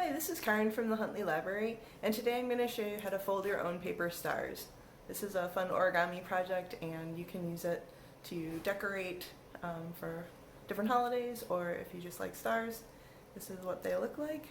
Hi, this is Karin from the Huntley Library, and today I'm going to show you how to fold your own paper stars. This is a fun origami project, and you can use it to decorate for different holidays, or if you just like stars, this is what they look like.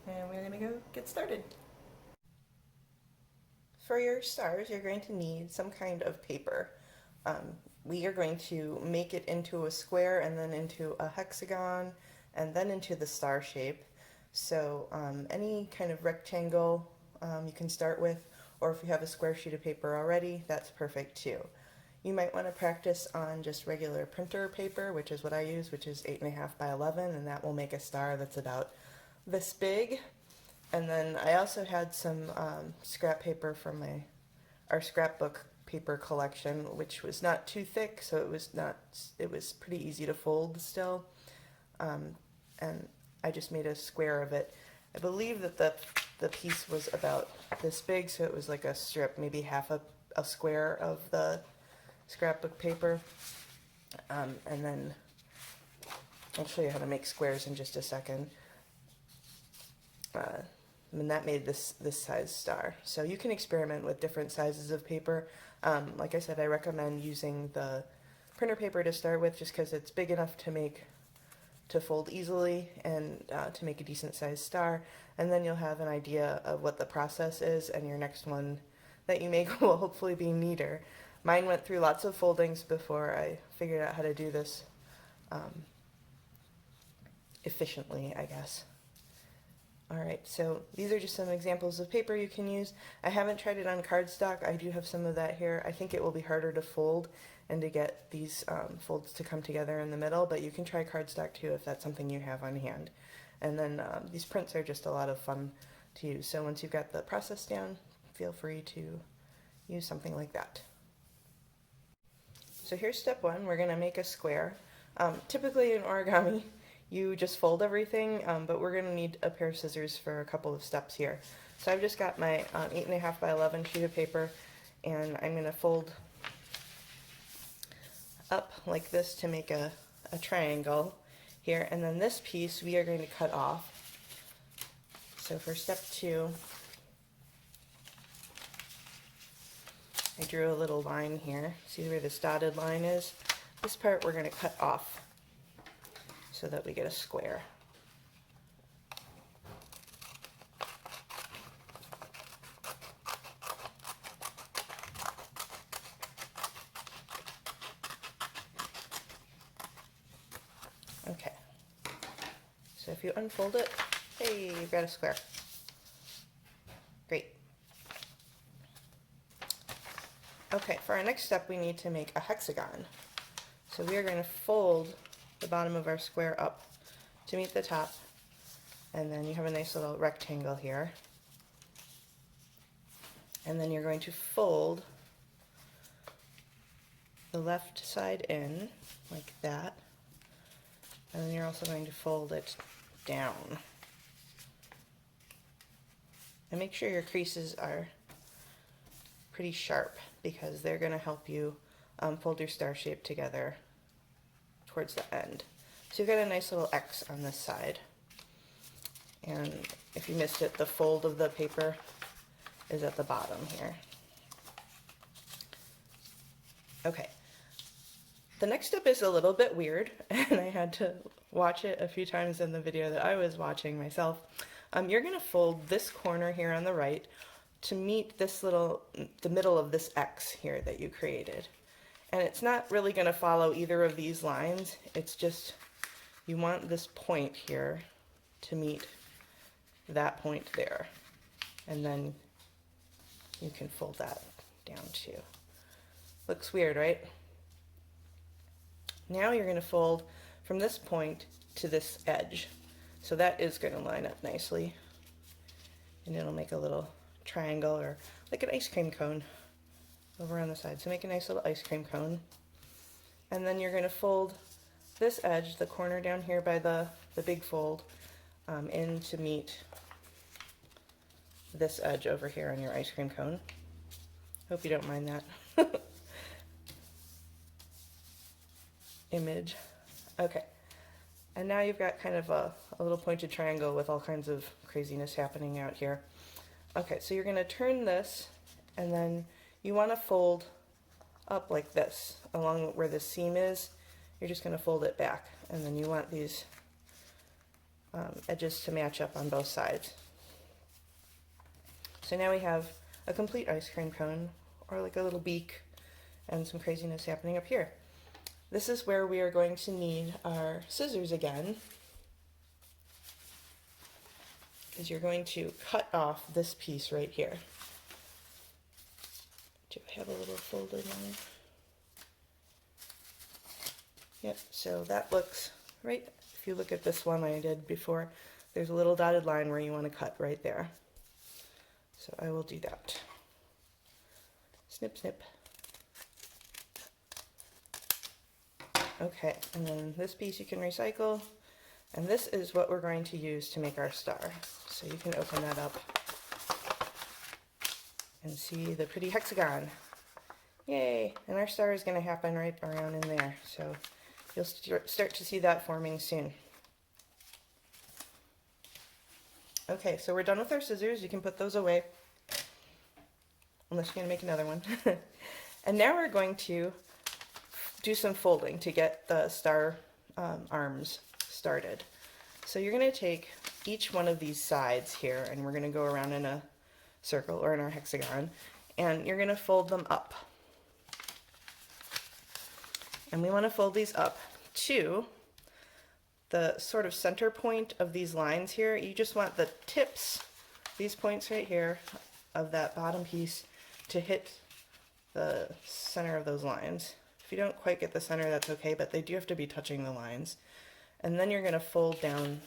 And we're going to go get started. For your stars, you're going to need some kind of paper. We are going to make it into a square and then into a hexagon and then into the star shape. So any kind of rectangle you can start with, or if you have a square sheet of paper already, that's perfect too. You might want to practice on just regular printer paper, which is what I use, which is 8.5 by 11, and that will make a star that's about this big. And then I also had some scrap paper from our scrapbook paper collection, which was not too thick, so it was pretty easy to fold still. And I just made a square of it. I believe that the piece was about this big, so it was like a strip, maybe half a square of the scrapbook paper. And then I'll show you how to make squares in just a second. And that made this size star. So you can experiment with different sizes of paper. Like I said, I recommend using the printer paper to start with, just because it's big enough to fold easily and to make a decent sized star, and then you'll have an idea of what the process is, and your next one that you make will hopefully be neater. Mine went through lots of foldings before I figured out how to do this efficiently, I guess. Alright, so these are just some examples of paper you can use. I haven't tried it on cardstock. I do have some of that here. I think it will be harder to fold and to get these folds to come together in the middle, but you can try cardstock too if that's something you have on hand. And then these prints are just a lot of fun to use. So once you've got the process down, feel free to use something like that. So here's step one. We're going to make a square. Typically in origami, you just fold everything, but we're going to need a pair of scissors for a couple of steps here. So I've just got my 8.5 by 11 sheet of paper, and I'm going to fold up like this to make a triangle here, and then this piece we are going to cut off. So for step two, I drew a little line here. See where this dotted line is? This part we're going to cut off so that we get a square. Okay, so if you unfold it, hey, you've got a square. Great. Okay, for our next step we need to make a hexagon. So we are going to fold the bottom of our square up to meet the top, and then you have a nice little rectangle here. And then you're going to fold the left side in like that, and then you're also going to fold it down. And make sure your creases are pretty sharp, because they're going to help you fold your star shape together towards the end. So you've got a nice little X on this side. And if you missed it, the fold of the paper is at the bottom here. Okay. The next step is a little bit weird, and I had to watch it a few times in the video that I was watching myself. You're going to fold this corner here on the right to meet this the middle of this X here that you created. And it's not really going to follow either of these lines. It's just, you want this point here to meet that point there. And then you can fold that down too. Looks weird, right? Now you're going to fold from this point to this edge. So that is going to line up nicely. And it'll make a little triangle, or like an ice cream cone over on the side. So make a nice little ice cream cone. And then you're going to fold this edge, the corner down here by the big fold, in to meet this edge over here on your ice cream cone. Hope you don't mind that image. Okay, And now you've got kind of a little pointed triangle with all kinds of craziness happening out here. Okay, so you're going to turn this, and then you want to fold up like this along where the seam is. You're just going to fold it back, and then you want these edges to match up on both sides. So now we have a complete ice cream cone, or like a little beak, and some craziness happening up here. This is where we are going to need our scissors again, because you're going to cut off this piece right here. Do I have a little folded line? Yep, so that looks right. If you look at this one I did before, there's a little dotted line where you want to cut right there. So I will do that. Snip, snip. Okay, and then this piece you can recycle, and this is what we're going to use to make our star. So you can open that up and see the pretty hexagon. Yay! And our star is going to happen right around in there, so you'll start to see that forming soon. Okay, so we're done with our scissors. You can put those away, unless you're going to make another one. And now we're going to do some folding to get the star arms started. So you're going to take each one of these sides here, and we're going to go around in a circle or in our hexagon, and you're going to fold them up. And we want to fold these up to the sort of center point of these lines here. You just want the tips, these points right here, of that bottom piece to hit the center of those lines. If you don't quite get the center, that's okay, but they do have to be touching the lines. And then you're going to fold down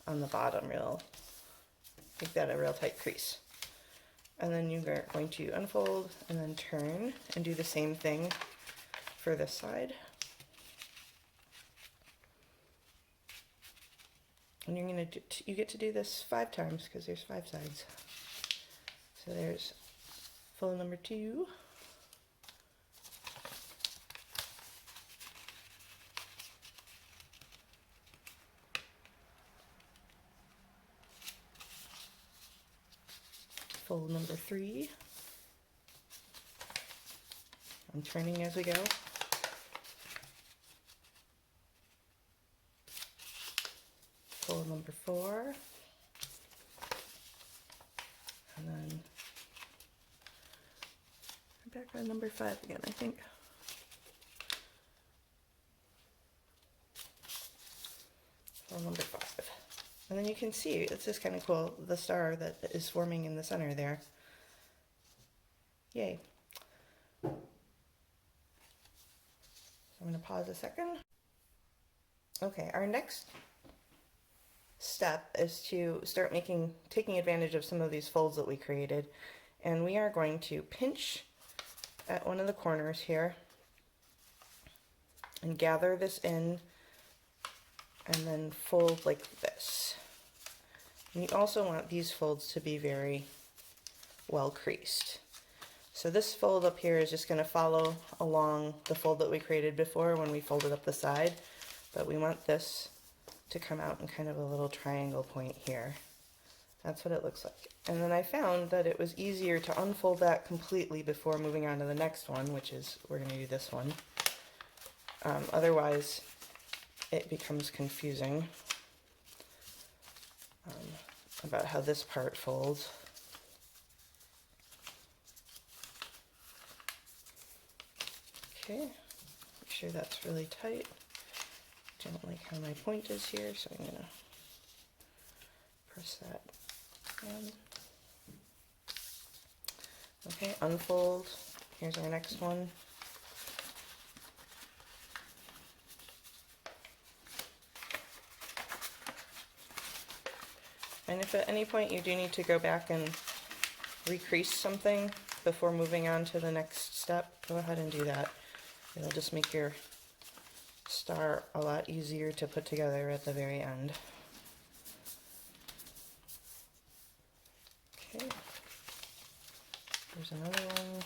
on the bottom make that a real tight crease. And then you're going to unfold and then turn and do the same thing for this side. And you're going to you get to do this 5 times because there's 5 sides. So there's fold number 2. Fold number 3. I'm turning as we go. Fold number 4. And then we're back on number 5 again, I think. Fold number 5. And then you can see, it's just kind of cool, the star that is forming in the center there. Yay. So I'm going to pause a second. Okay, our next step is to start taking advantage of some of these folds that we created. And we are going to pinch at one of the corners here and gather this in and then fold like this. And you also want these folds to be very well creased. So this fold up here is just going to follow along the fold that we created before when we folded up the side, but we want this to come out in kind of a little triangle point here. That's what it looks like. And then I found that it was easier to unfold that completely before moving on to the next one, which is, we're going to do this one. Otherwise, it becomes confusing about how this part folds. Okay, make sure that's really tight. Don't like how my point is here, so I'm gonna press that down. Okay, unfold. Here's our next one. And if at any point you do need to go back and recrease something before moving on to the next step, go ahead and do that. It'll just make your star a lot easier to put together at the very end. Okay, there's another one.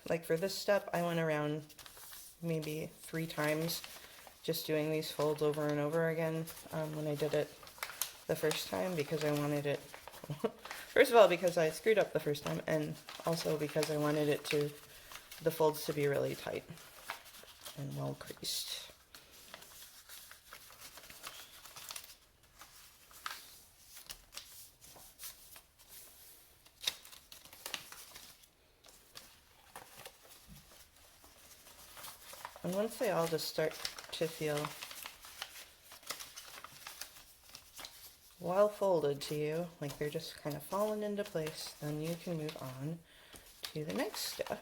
like for this step, I went around maybe 3 times just doing these folds over and over again when I did it the first time, because I wanted it, first of all, because I screwed up the first time, and also because I wanted it to, the folds to be really tight and well creased. And once they all just start to feel well folded to you, like they're just kind of falling into place, then you can move on to the next step.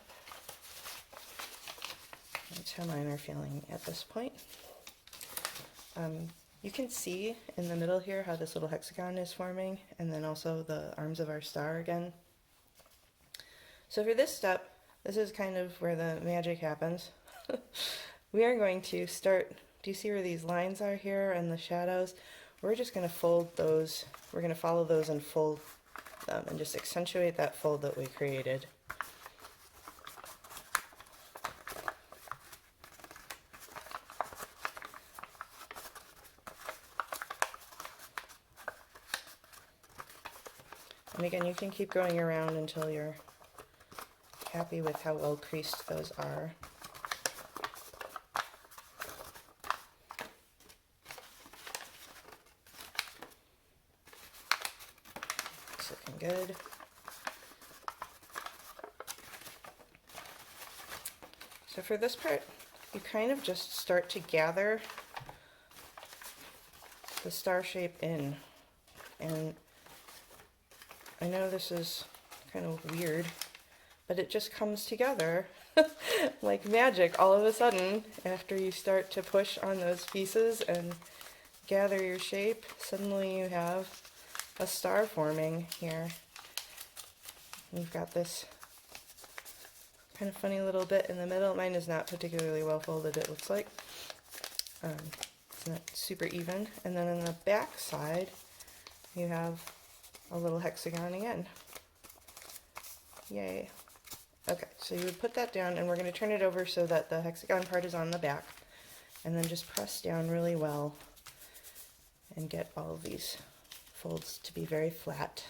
That's how mine are feeling at this point. You can see in the middle here how this little hexagon is forming, and then also the arms of our star again. So for this step, this is kind of where the magic happens. We are going to start, do you see where these lines are here and the shadows? We're just going to fold those, we're going to follow those and fold them and just accentuate that fold that we created. And again, you can keep going around until you're happy with how well creased those are. It's looking good. So for this part, you kind of just start to gather the star shape in. And I know this is kind of weird, but it just comes together like magic all of a sudden. After you start to push on those pieces and gather your shape, suddenly you have a star forming here. You've got this kind of funny little bit in the middle. Mine is not particularly well folded, it looks like. It's not super even. And then on the back side, you have a little hexagon again. Yay. Okay, so you would put that down, and we're going to turn it over so that the hexagon part is on the back, and then just press down really well and get all of these folds to be very flat.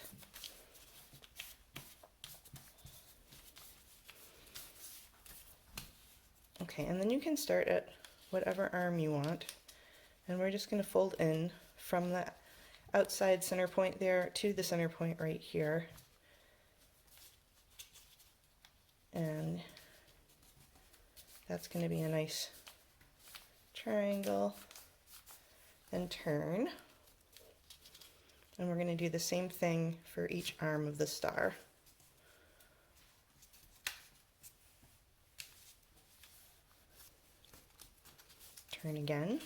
Okay, and then you can start at whatever arm you want, and we're just going to fold in from the outside center point there to the center point right here. And that's going to be a nice triangle and turn. And we're going to do the same thing for each arm of the star. Turn again.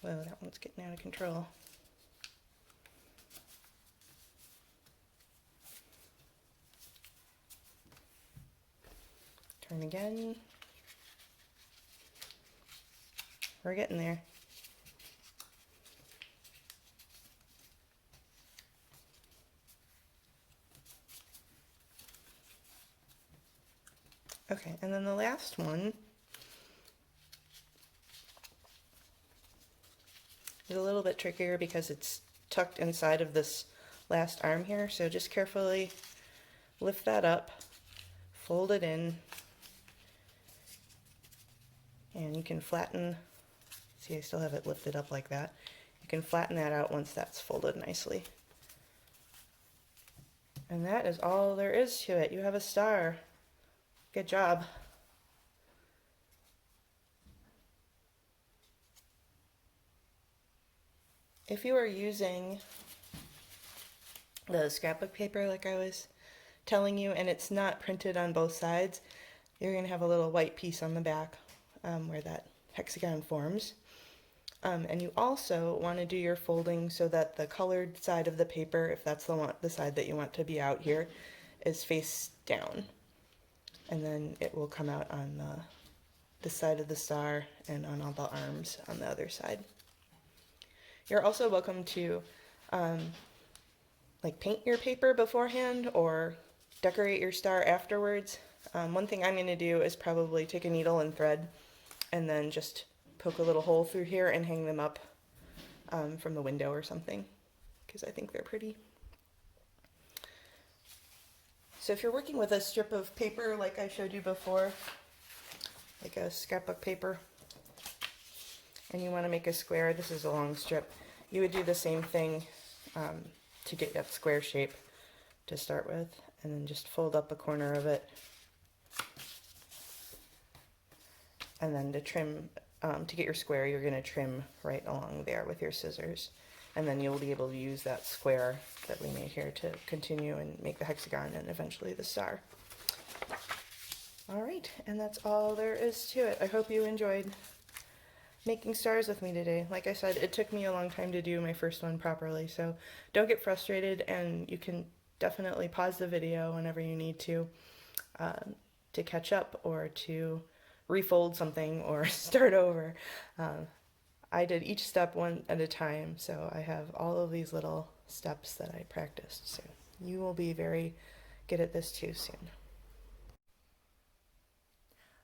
Whoa, that one's getting out of control. Turn again. We're getting there. Okay, and then the last one is a little bit trickier because it's tucked inside of this last arm here, so just carefully lift that up, fold it in, and you can flatten, see I still have it lifted up like that. You can flatten that out once that's folded nicely. And that is all there is to it. You have a star. Good job. If you are using the scrapbook paper like I was telling you, and it's not printed on both sides, you're going to have a little white piece on the back where that hexagon forms. And you also want to do your folding so that the colored side of the paper, if that's the side that you want to be out here, is face down. And then it will come out on the side of the star and on all the arms on the other side. You're also welcome to like paint your paper beforehand or decorate your star afterwards. One thing I'm going to do is probably take a needle and thread and then just poke a little hole through here and hang them up from the window or something, because I think they're pretty. So if you're working with a strip of paper like I showed you before, like a scrapbook paper, and you want to make a square, this is a long strip, you would do the same thing to get that square shape to start with, and then just fold up a corner of it, and then to trim, to get your square, you're going to trim right along there with your scissors, and then you'll be able to use that square that we made here to continue and make the hexagon and eventually the star. Alright, and that's all there is to it. I hope you enjoyed making stars with me today. Like I said, it took me a long time to do my first one properly, so don't get frustrated, and you can definitely pause the video whenever you need to catch up or to refold something or start over. I did each step one at a time, so I have all of these little steps that I practiced, so you will be very good at this too soon.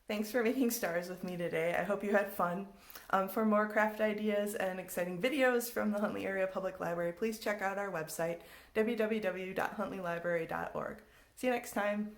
Thanks for making stars with me today. I hope you had fun. For more craft ideas and exciting videos from the Huntley Area Public Library, please check out our website, www.huntleylibrary.org. See you next time.